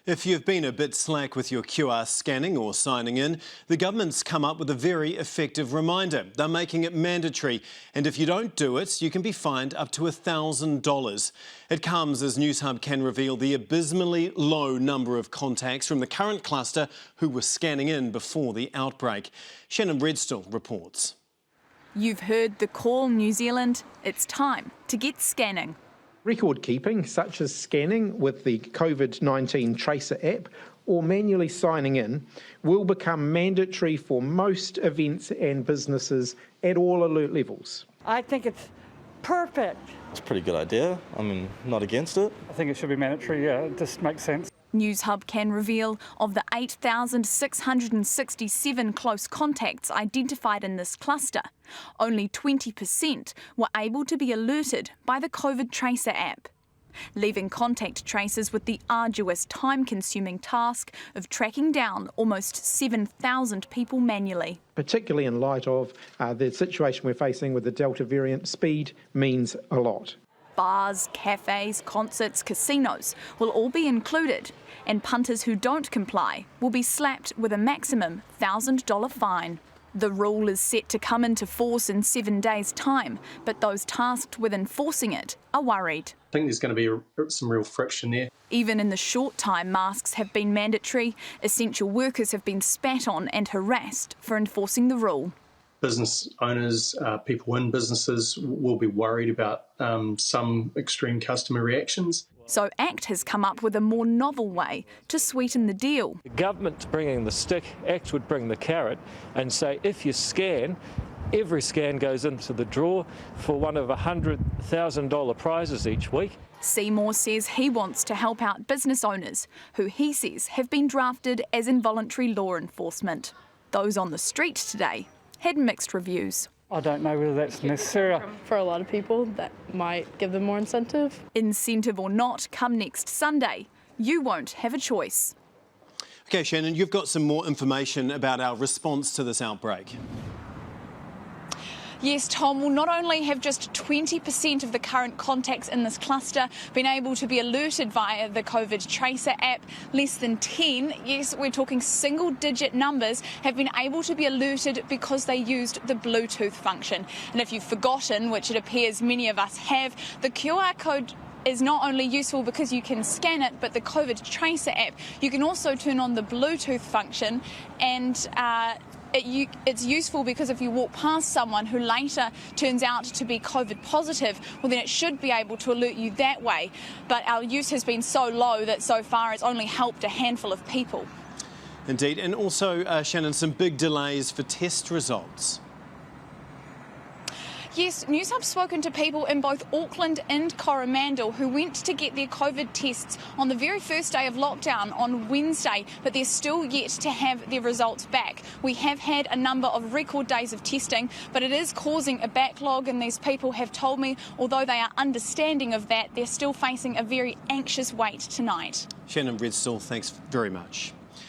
If you've been a bit slack with your QR scanning or signing in, the government's come up with a very effective reminder. They're making it mandatory, and if you don't do it, you can be fined up to $1,000. It comes as Newshub can reveal the abysmally low number of contacts from the current cluster who were scanning in before the outbreak. Shannon Redstall reports. You've heard the call, New Zealand. It's time to get scanning. Record keeping, such as scanning with the COVID-19 Tracer app or manually signing in, will become mandatory for most events and businesses at all alert levels. I think it's perfect. It's a pretty good idea. Not against it. I think it should be mandatory, yeah, it just makes sense. Newshub can reveal of the 8,667 close contacts identified in this cluster, only 20% were able to be alerted by the COVID Tracer app, leaving contact tracers with the arduous, time-consuming task of tracking down almost 7,000 people manually. Particularly in light of the situation we're facing with the Delta variant, speed means a lot. Bars, cafes, concerts, casinos will all be included, and punters who don't comply will be slapped with a maximum $1,000 fine. The rule is set to come into force in 7 days' time, but those tasked with enforcing it are worried. I think there's going to be some real friction there. Even in the short time masks have been mandatory, essential workers have been spat on and harassed for enforcing the rule. Business owners, people in businesses will be worried about some extreme customer reactions. So ACT has come up with a more novel way to sweeten the deal. The government bringing the stick, ACT would bring the carrot and say if you scan, every scan goes into the draw for one of $100,000 prizes each week. Seymour says he wants to help out business owners who he says have been drafted as involuntary law enforcement. Those on the street today had mixed reviews. I don't know whether that's necessary. For a lot of people, that might give them more incentive. Incentive or not, come next Sunday, you won't have a choice. OK, Shannon, you've got some more information about our response to this outbreak. Yes, Tom, will not only have just 20% of the current contacts in this cluster been able to be alerted via the COVID Tracer app, less than 10, yes, we're talking single-digit numbers, have been able to be alerted because they used the Bluetooth function. And if you've forgotten, which it appears many of us have, the QR code is not only useful because you can scan it, but the COVID Tracer app, you can also turn on the Bluetooth function and it's useful because if you walk past someone who later turns out to be COVID positive, well then it should be able to alert you that way. But our use has been so low that so far it's only helped a handful of people. Indeed, and also, Shannon, some big delays for test results. Yes, Newshub's spoken to people in both Auckland and Coromandel who went to get their COVID tests on the very first day of lockdown on Wednesday, but they're still yet to have their results back. We have had a number of record days of testing, but it is causing a backlog, and these people have told me, although they are understanding of that, they're still facing a very anxious wait tonight. Shannon Redstall, thanks very much.